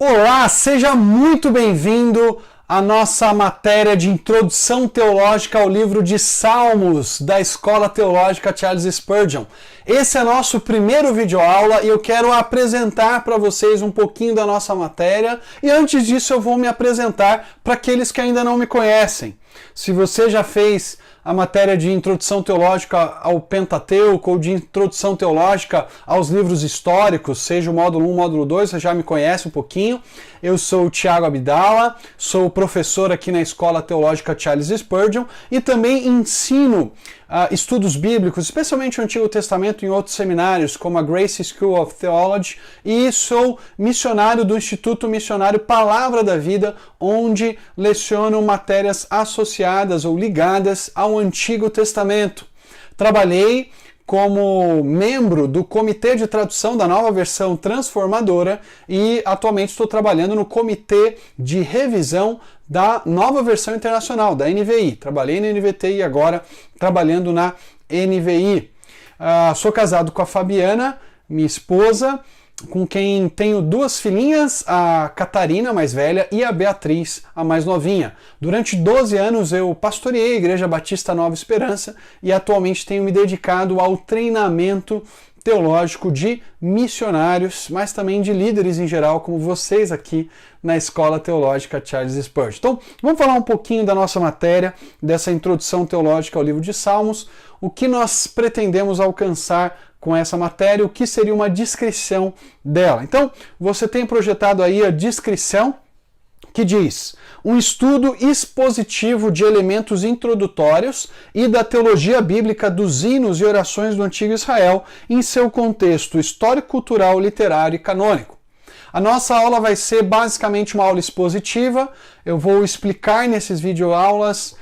Olá, seja muito bem-vindo à nossa matéria de introdução teológica ao livro de Salmos da Escola Teológica Charles Spurgeon. Esse é nosso primeiro videoaula e eu quero apresentar para vocês um pouquinho da nossa matéria e antes disso eu vou me apresentar para aqueles que ainda não me conhecem. Se você já fez a matéria de introdução teológica ao Pentateuco ou de introdução teológica aos livros históricos, seja o módulo 1, módulo 2, você já me conhece um pouquinho. Eu sou o Thiago Abdala, sou professor aqui na Escola Teológica Charles Spurgeon e também ensino estudos bíblicos, especialmente o Antigo Testamento em outros seminários, como a Grace School of Theology, e sou missionário do Instituto Missionário Palavra da Vida, onde leciono matérias associadas ou ligadas ao Antigo Testamento. Trabalhei como membro do Comitê de Tradução da Nova Versão Transformadora e atualmente estou trabalhando no Comitê de Revisão da Nova Versão Internacional, da NVI. Trabalhei na NVT e agora trabalhando na NVI. Sou casado com a Fabiana, minha esposa, com quem tenho duas filhinhas, a Catarina, a mais velha, e a Beatriz, a mais novinha. Durante 12 anos eu pastoreei a Igreja Batista Nova Esperança e atualmente tenho me dedicado ao treinamento teológico de missionários, mas também de líderes em geral, como vocês aqui na Escola Teológica Charles Spurgeon. Então, vamos falar um pouquinho da nossa matéria, dessa introdução teológica ao livro de Salmos, o que nós pretendemos alcançar com essa matéria, o que seria uma descrição dela. Então, você tem projetado aí a descrição que diz: um estudo expositivo de elementos introdutórios e da teologia bíblica dos hinos e orações do Antigo Israel em seu contexto histórico, cultural, literário e canônico. A nossa aula vai ser basicamente uma aula expositiva. Eu vou explicar nessas videoaulas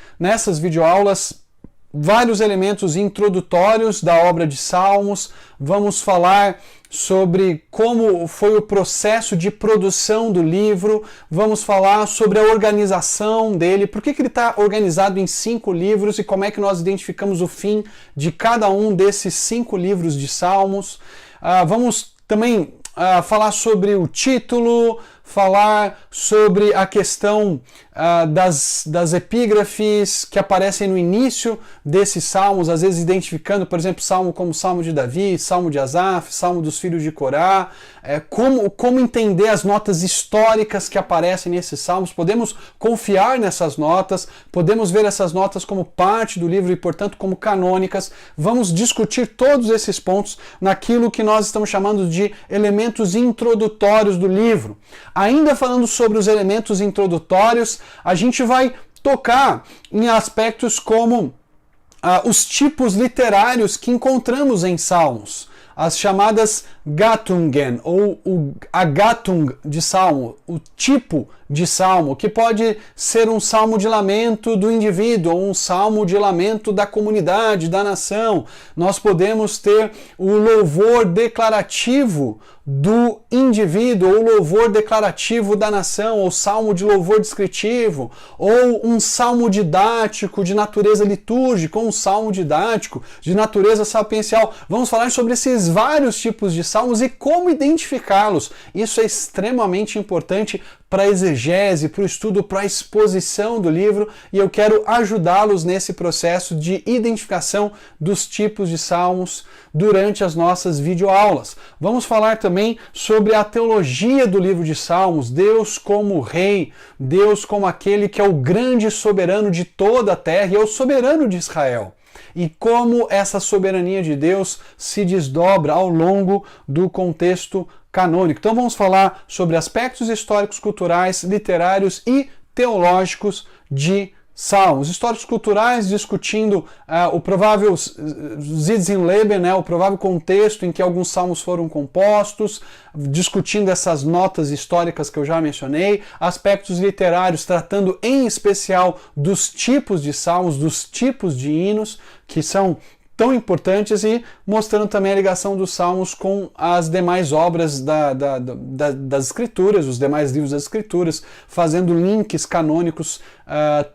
vários elementos introdutórios da obra de Salmos. Vamos falar sobre como foi o processo de produção do livro, vamos falar sobre a organização dele, por que ele está organizado em 5 livros e como é que nós identificamos o fim de cada um desses 5 livros de Salmos. Vamos também falar sobre o título, falar sobre a questão das epígrafes que aparecem no início desses salmos, às vezes identificando, por exemplo, salmo como Salmo de Davi, Salmo de Asaf, Salmo dos filhos de Corá, como entender as notas históricas que aparecem nesses salmos. Podemos confiar nessas notas, podemos ver essas notas como parte do livro e, portanto, como canônicas. Vamos discutir todos esses pontos naquilo que nós estamos chamando de elementos introdutórios do livro. Ainda falando sobre os elementos introdutórios, a gente vai tocar em aspectos como os tipos literários que encontramos em Salmos, as chamadas Gattungen, ou a Gattung de Salmo, o tipo de Salmo, que pode ser um salmo de lamento do indivíduo, ou um salmo de lamento da comunidade, da nação. Nós podemos ter o louvor declarativo do indivíduo, ou louvor declarativo da nação, ou salmo de louvor descritivo, ou um salmo didático de natureza litúrgica, ou um salmo didático de natureza sapiencial. Vamos falar sobre esses vários tipos de salmos e como identificá-los. Isso é extremamente importante para a exegese, para o estudo, para a exposição do livro, e eu quero ajudá-los nesse processo de identificação dos tipos de salmos durante as nossas videoaulas. Vamos falar também sobre a teologia do livro de Salmos, Deus como Rei, Deus como aquele que é o grande soberano de toda a terra e é o soberano de Israel. E como essa soberania de Deus se desdobra ao longo do contexto canônico. Então vamos falar sobre aspectos históricos, culturais, literários e teológicos de Salmos. Históricos culturais, discutindo o provável Sinnleben, o provável contexto em que alguns salmos foram compostos, discutindo essas notas históricas que eu já mencionei. Aspectos literários, tratando em especial dos tipos de salmos, dos tipos de hinos, que são tão importantes, e mostrando também a ligação dos Salmos com as demais obras das Escrituras, os demais livros das Escrituras, fazendo links canônicos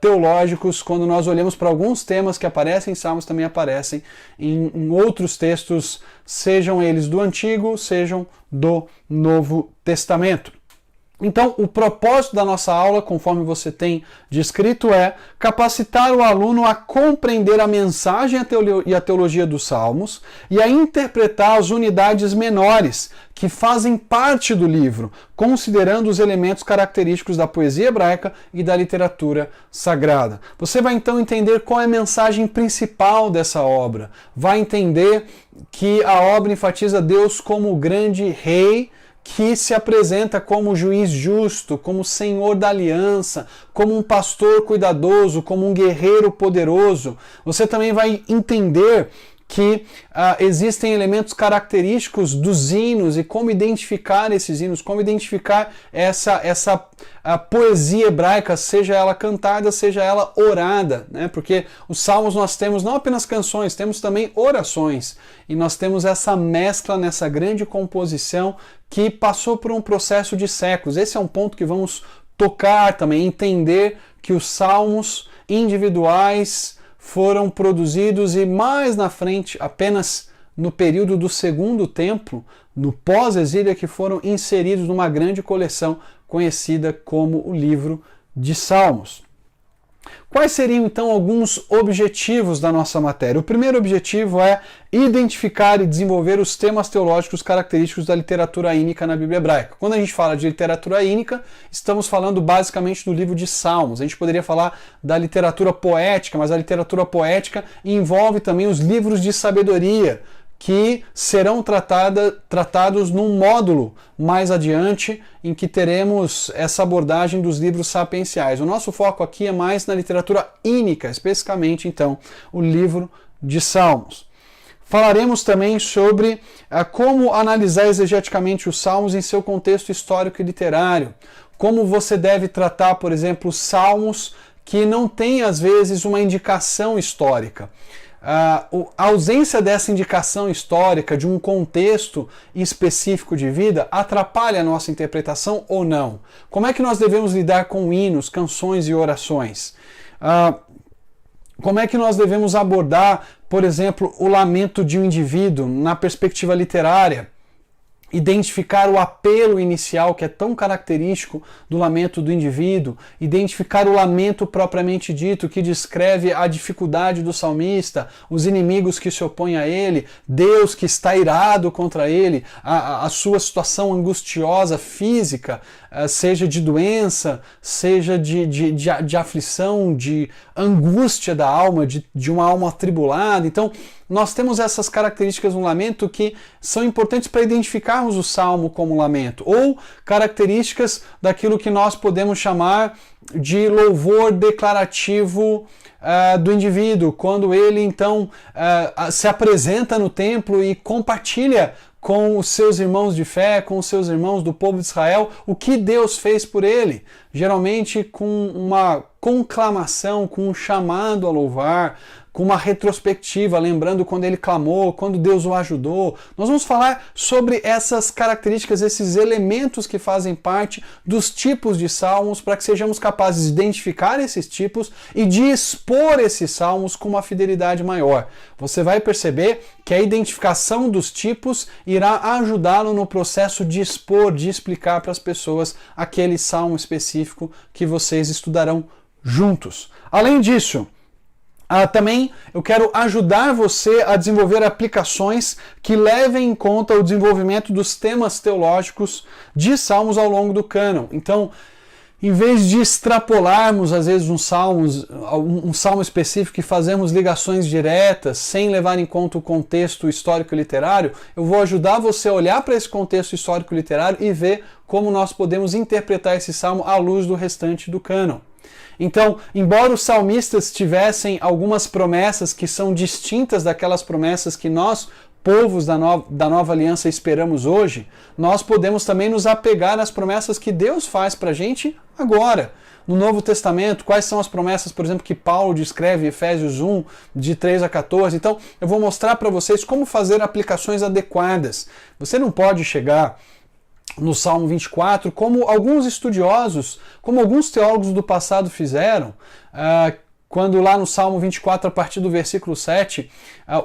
teológicos. Quando nós olhamos para alguns temas que aparecem em Salmos, também aparecem em outros textos, sejam eles do Antigo, sejam do Novo Testamento. Então, o propósito da nossa aula, conforme você tem descrito, é capacitar o aluno a compreender a mensagem e a teologia dos Salmos e a interpretar as unidades menores que fazem parte do livro, considerando os elementos característicos da poesia hebraica e da literatura sagrada. Você vai então entender qual é a mensagem principal dessa obra. Vai entender que a obra enfatiza Deus como o grande rei, que se apresenta como juiz justo, como senhor da aliança, como um pastor cuidadoso, como um guerreiro poderoso. Você também vai entender que existem elementos característicos dos hinos e como identificar esses hinos, como identificar essa poesia hebraica, seja ela cantada, seja ela orada, né? Porque os salmos nós temos não apenas canções, temos também orações. E nós temos essa mescla nessa grande composição que passou por um processo de séculos. Esse é um ponto que vamos tocar também, entender que os salmos individuais foram produzidos e mais na frente, apenas no período do Segundo Templo, no pós-exílio, que foram inseridos numa grande coleção conhecida como o Livro de Salmos. Quais seriam então alguns objetivos da nossa matéria? O primeiro objetivo é identificar e desenvolver os temas teológicos característicos da literatura ínica na Bíblia hebraica. Quando a gente fala de literatura ínica, estamos falando basicamente do livro de Salmos. A gente poderia falar da literatura poética, mas a literatura poética envolve também os livros de sabedoria, que serão tratados num módulo mais adiante, em que teremos essa abordagem dos livros sapienciais. O nosso foco aqui é mais na literatura ínica, especificamente, então, o livro de Salmos. Falaremos também sobre como analisar exegeticamente os Salmos em seu contexto histórico e literário. Como você deve tratar, por exemplo, os Salmos que não têm, às vezes, uma indicação histórica. A ausência dessa indicação histórica, de um contexto específico de vida, atrapalha a nossa interpretação ou não? Como é que nós devemos lidar com hinos, canções e orações? Como é que nós devemos abordar, por exemplo, o lamento de um indivíduo na perspectiva literária? Identificar o apelo inicial, que é tão característico do lamento do indivíduo, identificar o lamento propriamente dito, que descreve a dificuldade do salmista, os inimigos que se opõem a ele, Deus que está irado contra ele, a sua situação angustiosa física, seja de doença, seja de aflição, de angústia da alma, de uma alma atribulada. Então, nós temos essas características no lamento que são importantes para identificarmos o salmo como lamento, ou características daquilo que nós podemos chamar de louvor declarativo do indivíduo, quando ele então se apresenta no templo e compartilha com os seus irmãos de fé, com os seus irmãos do povo de Israel, o que Deus fez por ele, geralmente com uma conclamação, com um chamado a louvar, com uma retrospectiva, lembrando quando ele clamou, quando Deus o ajudou. Nós vamos falar sobre essas características, esses elementos que fazem parte dos tipos de salmos, para que sejamos capazes de identificar esses tipos e de expor esses salmos com uma fidelidade maior. Você vai perceber que a identificação dos tipos irá ajudá-lo no processo de expor, de explicar para as pessoas aquele salmo específico que vocês estudarão juntos. Além disso, também eu quero ajudar você a desenvolver aplicações que levem em conta o desenvolvimento dos temas teológicos de salmos ao longo do cânon. Então, em vez de extrapolarmos, às vezes, um salmo específico e fazermos ligações diretas, sem levar em conta o contexto histórico e literário, eu vou ajudar você a olhar para esse contexto histórico e literário e ver como nós podemos interpretar esse salmo à luz do restante do cânon. Então, embora os salmistas tivessem algumas promessas que são distintas daquelas promessas que nós, povos da nova aliança, esperamos hoje, nós podemos também nos apegar às promessas que Deus faz para a gente agora. No Novo Testamento, quais são as promessas, por exemplo, que Paulo descreve em Efésios 1, de 3 a 14. Então, eu vou mostrar para vocês como fazer aplicações adequadas. Você não pode chegar no Salmo 24, como alguns estudiosos, como alguns teólogos do passado fizeram, quando lá no Salmo 24, a partir do versículo 7,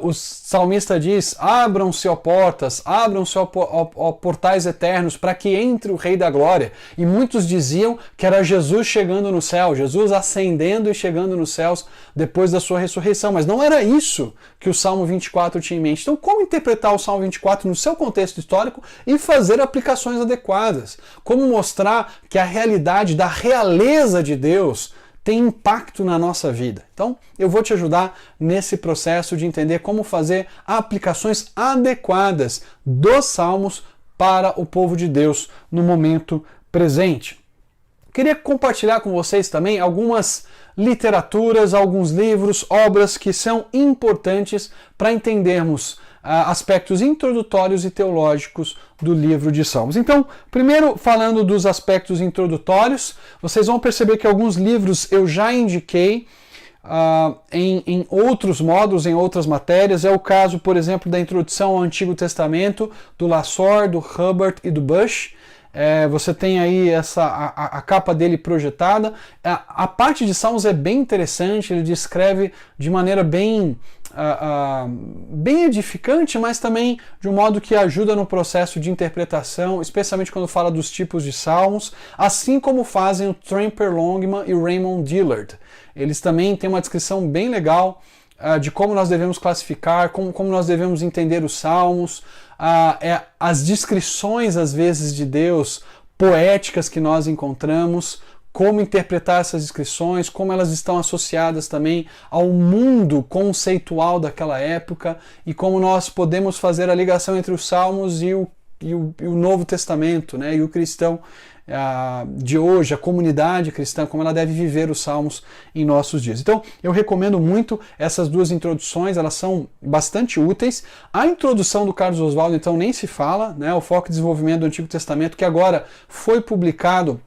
o salmista diz: abram-se, ó portas, abram-se, ó portais eternos, para que entre o Rei da Glória. E muitos diziam que era Jesus chegando no céu, Jesus ascendendo e chegando nos céus depois da sua ressurreição. Mas não era isso que o Salmo 24 tinha em mente. Então, como interpretar o Salmo 24 no seu contexto histórico e fazer aplicações adequadas? Como mostrar que a realidade da realeza de Deus tem impacto na nossa vida? Então, eu vou te ajudar nesse processo de entender como fazer aplicações adequadas dos Salmos para o povo de Deus no momento presente. Queria compartilhar com vocês também algumas literaturas, alguns livros, obras que são importantes para entendermos aspectos introdutórios e teológicos do livro de Salmos. Então, primeiro falando dos aspectos introdutórios, vocês vão perceber que alguns livros eu já indiquei em outros módulos, em outras matérias. É o caso, por exemplo, da introdução ao Antigo Testamento, do Lassor, do Hubbard e do Bush. Você tem aí a capa dele projetada. A parte de Salmos é bem interessante, ele descreve de maneira bem edificante, mas também de um modo que ajuda no processo de interpretação, especialmente quando fala dos tipos de salmos, assim como fazem o Tramper Longman e o Raymond Dillard. Eles também têm uma descrição bem legal de como nós devemos classificar, como nós devemos entender os salmos, as descrições, às vezes, de Deus, poéticas que nós encontramos, como interpretar essas descrições, como elas estão associadas também ao mundo conceitual daquela época e como nós podemos fazer a ligação entre os Salmos e o Novo Testamento, né? E o cristão de hoje, a comunidade cristã, como ela deve viver os Salmos em nossos dias. Então, eu recomendo muito essas duas introduções, elas são bastante úteis. A introdução do Carlos Oswaldo, então, nem se fala, né? O Foco e Desenvolvimento do Antigo Testamento, que agora foi publicado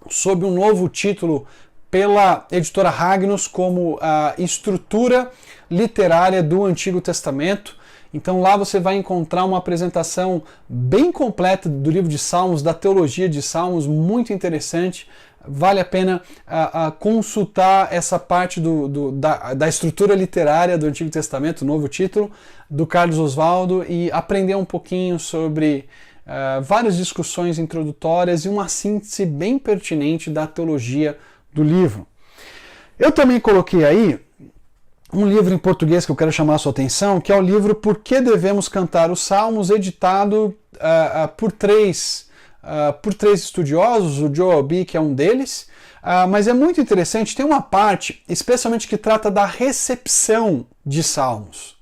sob um novo título pela editora Ragnos como a estrutura literária do Antigo Testamento. Então lá você vai encontrar uma apresentação bem completa do livro de Salmos, da teologia de Salmos, muito interessante. Vale a pena consultar essa parte da estrutura literária do Antigo Testamento, o novo título, do Carlos Oswaldo, e aprender um pouquinho sobre várias discussões introdutórias e uma síntese bem pertinente da teologia do livro. Eu também coloquei aí um livro em português que eu quero chamar a sua atenção, que é o livro Por que Devemos Cantar os Salmos, editado por três estudiosos, o Joel B., que é um deles, mas é muito interessante, tem uma parte, especialmente que trata da recepção de Salmos,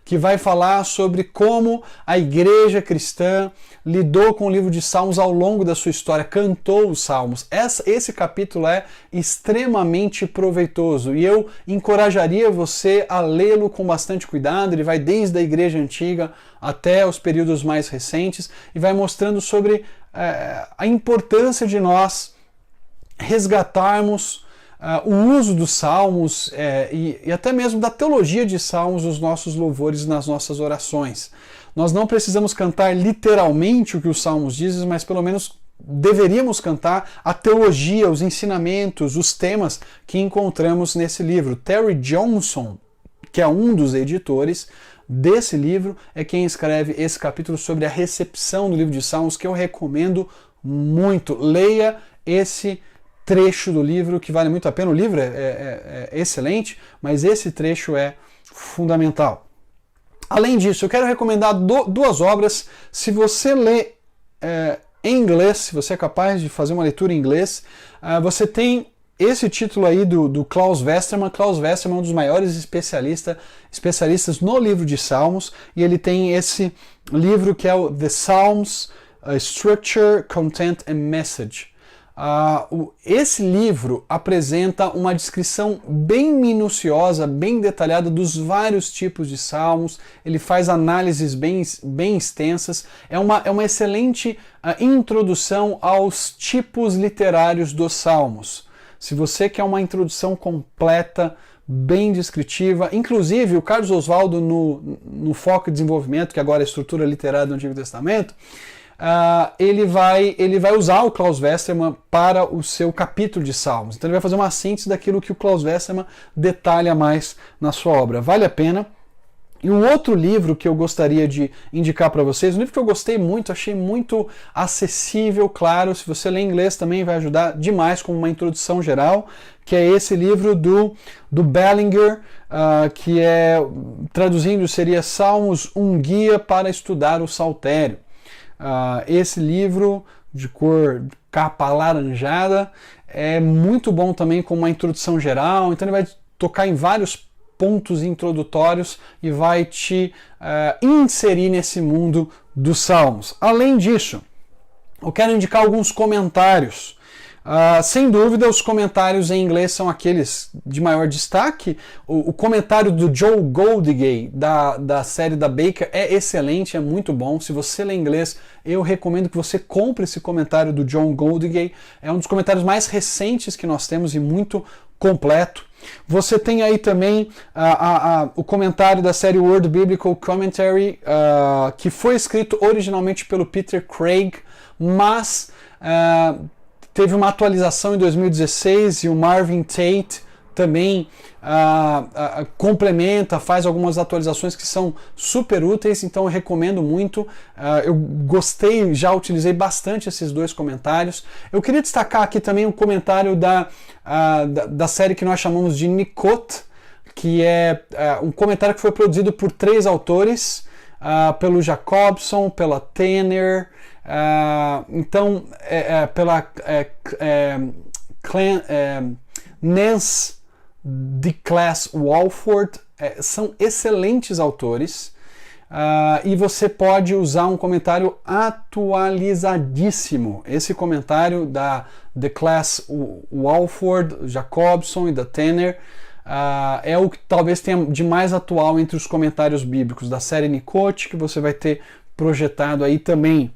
que vai falar sobre como a igreja cristã lidou com o livro de Salmos ao longo da sua história, cantou os Salmos. Esse capítulo é extremamente proveitoso e eu encorajaria você a lê-lo com bastante cuidado. Ele vai desde a igreja antiga até os períodos mais recentes e vai mostrando sobre a importância de nós resgatarmos o uso dos salmos e até mesmo da teologia de salmos nos nossos louvores, nas nossas orações. Nós não precisamos cantar literalmente o que os salmos dizem, mas pelo menos deveríamos cantar a teologia, os ensinamentos, os temas que encontramos nesse livro. Terry Johnson, que é um dos editores desse livro, é quem escreve esse capítulo sobre a recepção do livro de Salmos, que eu recomendo muito. Leia esse trecho do livro, que vale muito a pena. O livro é excelente, mas esse trecho é fundamental. Além disso, eu quero recomendar duas obras. Se você lê em inglês, se você é capaz de fazer uma leitura em inglês, você tem esse título aí do Klaus Westermann. Klaus Westermann é um dos maiores especialistas no livro de Salmos, e ele tem esse livro que é o The Psalms, Structure, Content and Message. Esse livro apresenta uma descrição bem minuciosa, bem detalhada dos vários tipos de salmos. Ele faz análises bem extensas. É uma excelente introdução aos tipos literários dos salmos. Se você quer uma introdução completa, bem descritiva, inclusive o Carlos Oswaldo no Foco e Desenvolvimento, que agora é a estrutura literária do Antigo Testamento, ele vai usar o Klaus Westermann para o seu capítulo de Salmos. Então ele vai fazer uma síntese daquilo que o Klaus Westermann detalha mais na sua obra. Vale a pena. E um outro livro que eu gostaria de indicar para vocês, um livro que eu gostei muito, achei muito acessível, claro, se você lê inglês também vai ajudar demais como uma introdução geral, que é esse livro do Bellinger, que traduzindo, seria Salmos, um guia para estudar o saltério. Esse livro de capa alaranjada é muito bom também como uma introdução geral, então ele vai tocar em vários pontos introdutórios e vai te inserir nesse mundo dos Salmos. Além disso, eu quero indicar alguns comentários. Sem dúvida, os comentários em inglês são aqueles de maior destaque. O comentário do Joe Goldingay, da série da Baker, é excelente, é muito bom. Se você lê inglês, eu recomendo que você compre esse comentário do John Goldingay. É um dos comentários mais recentes que nós temos e muito completo. Você tem aí também o comentário da série World Biblical Commentary, que foi escrito originalmente pelo Peter Craig, mas teve uma atualização em 2016 e o Marvin Tate também complementa, faz algumas atualizações que são super úteis, então eu recomendo muito. Eu gostei, já utilizei bastante esses dois comentários. Eu queria destacar aqui também um comentário da série que nós chamamos de Nikot, que é um comentário que foi produzido por 3 autores, pelo Jacobson, pela Tanner, pela Nance DeClass Walford. São excelentes autores, e você pode usar um comentário atualizadíssimo. Esse comentário da DeClass Walford, Jacobson e da Tanner é o que talvez tenha de mais atual entre os comentários bíblicos da série Nikot, que você vai ter projetado aí também.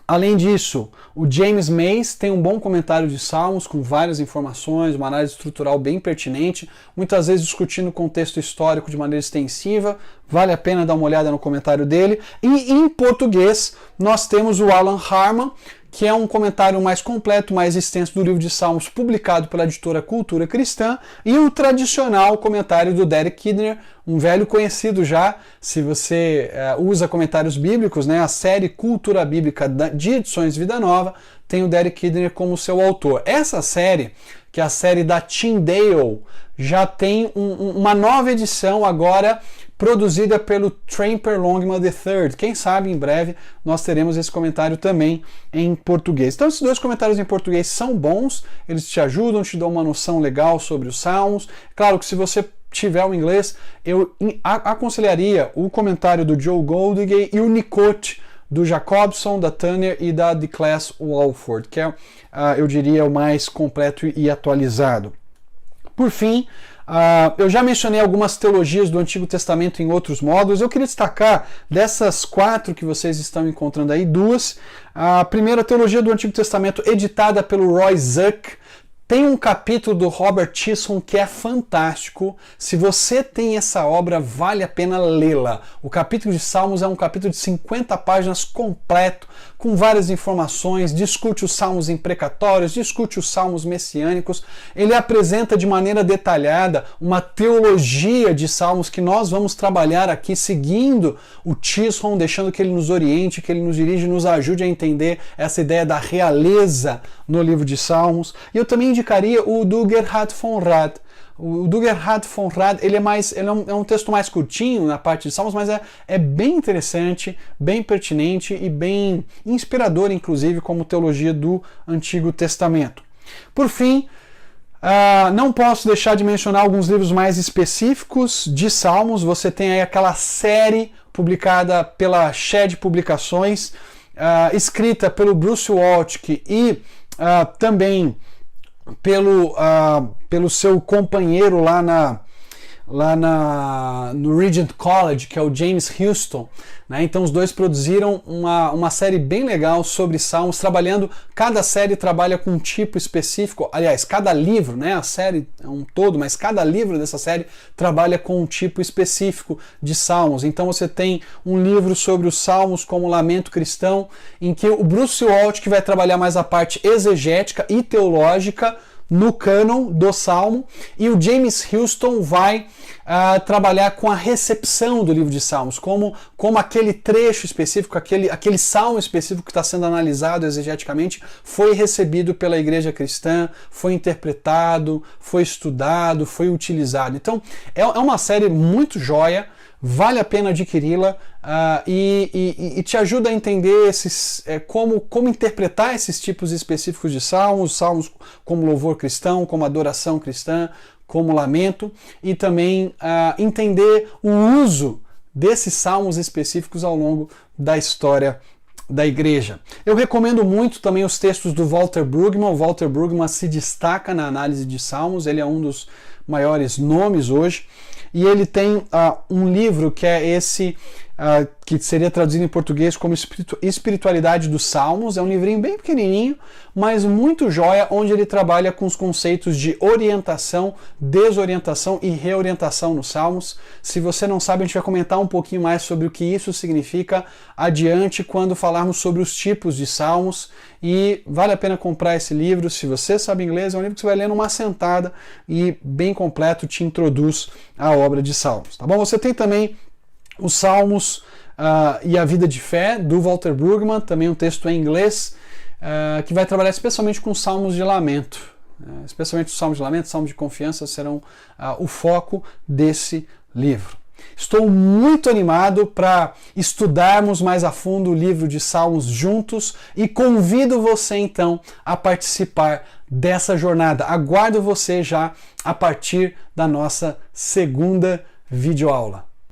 Além disso, o James Mays tem um bom comentário de Salmos com várias informações, uma análise estrutural bem pertinente, muitas vezes discutindo o contexto histórico de maneira extensiva. Vale a pena dar uma olhada no comentário dele. E em português nós temos o Alan Harman, que é um comentário mais completo, mais extenso do livro de Salmos, publicado pela editora Cultura Cristã, e o tradicional comentário do Derek Kidner, um velho conhecido já, se você usa comentários bíblicos, né? A série Cultura Bíblica de Edições Vida Nova tem o Derek Kidner como seu autor. Essa série, que é a série da Tyndale, já tem uma nova edição agora, produzida pelo Tramper Longman III. Quem sabe em breve nós teremos esse comentário também em português. Então esses dois comentários em português são bons, eles te ajudam, te dão uma noção legal sobre os Salmos. Claro que se você tiver o inglês, eu aconselharia o comentário do Joe Goldingay e o Nikot do Jacobson, da Tanner e da DeClass Walford, que é, eu diria, o mais completo e atualizado. Por fim, eu já mencionei algumas teologias do Antigo Testamento em outros módulos. Eu queria destacar dessas 4 que vocês estão encontrando aí, 2. A primeira, teologia do Antigo Testamento, editada pelo Roy Zuck. Tem um capítulo do Robert Chisholm que é fantástico. Se você tem essa obra, vale a pena lê-la. O capítulo de Salmos é um capítulo de 50 páginas completo, com várias informações, discute os salmos imprecatórios, discute os salmos messiânicos. Ele apresenta de maneira detalhada uma teologia de salmos que nós vamos trabalhar aqui seguindo o Chisholm, deixando que ele nos oriente, que ele nos dirige, nos ajude a entender essa ideia da realeza no livro de Salmos. E eu também indicaria o do Gerhard von Rad. O do Gerhard von Rad, ele é um texto mais curtinho na parte de Salmos, mas é bem interessante, bem pertinente e bem inspirador, inclusive, como teologia do Antigo Testamento. Por fim, não posso deixar de mencionar alguns livros mais específicos de Salmos. Você tem aí aquela série publicada pela Shed Publicações, escrita pelo Bruce Waltke e também pelo seu companheiro lá lá no Regent College, que é o James Houston, né? Então os dois produziram uma série bem legal sobre salmos, trabalhando, cada série trabalha com um tipo específico, aliás, cada livro, né? A série é um todo, mas cada livro dessa série trabalha com um tipo específico de salmos. Então você tem um livro sobre os salmos como Lamento Cristão, em que o Bruce Waltke vai trabalhar mais a parte exegética e teológica no cânon do Salmo, e o James Houston vai trabalhar com a recepção do livro de Salmos, como aquele trecho específico, aquele salmo específico que está sendo analisado exegeticamente foi recebido pela igreja cristã, foi interpretado, foi estudado, foi utilizado. Então é uma série muito joia, vale a pena adquiri-la e te ajuda a entender como interpretar esses tipos específicos de salmos como louvor cristão, como adoração cristã, como lamento, e também entender o uso desses salmos específicos ao longo da história da igreja. Eu recomendo muito também os textos do Walter Brueggemann. O Walter Brueggemann se destaca na análise de salmos, ele é um dos maiores nomes hoje, e ele tem um livro que é esse, que seria traduzido em português como Espiritualidade dos Salmos. É um livrinho bem pequenininho, mas muito joia, onde ele trabalha com os conceitos de orientação, desorientação e reorientação nos salmos. Se você não sabe, a gente vai comentar um pouquinho mais sobre o que isso significa adiante quando falarmos sobre os tipos de salmos, e vale a pena comprar esse livro. Se você sabe inglês, é um livro que você vai ler numa sentada e bem completo, te introduz à obra de salmos, tá bom? Você tem também os Salmos e a Vida de Fé, do Walter Brueggemann, também um texto em inglês, que vai trabalhar especialmente com salmos de lamento. Especialmente os salmos de lamento, salmos de confiança serão o foco desse livro. Estou muito animado para estudarmos mais a fundo o livro de Salmos juntos e convido você então a participar dessa jornada. Aguardo você já a partir da nossa segunda videoaula.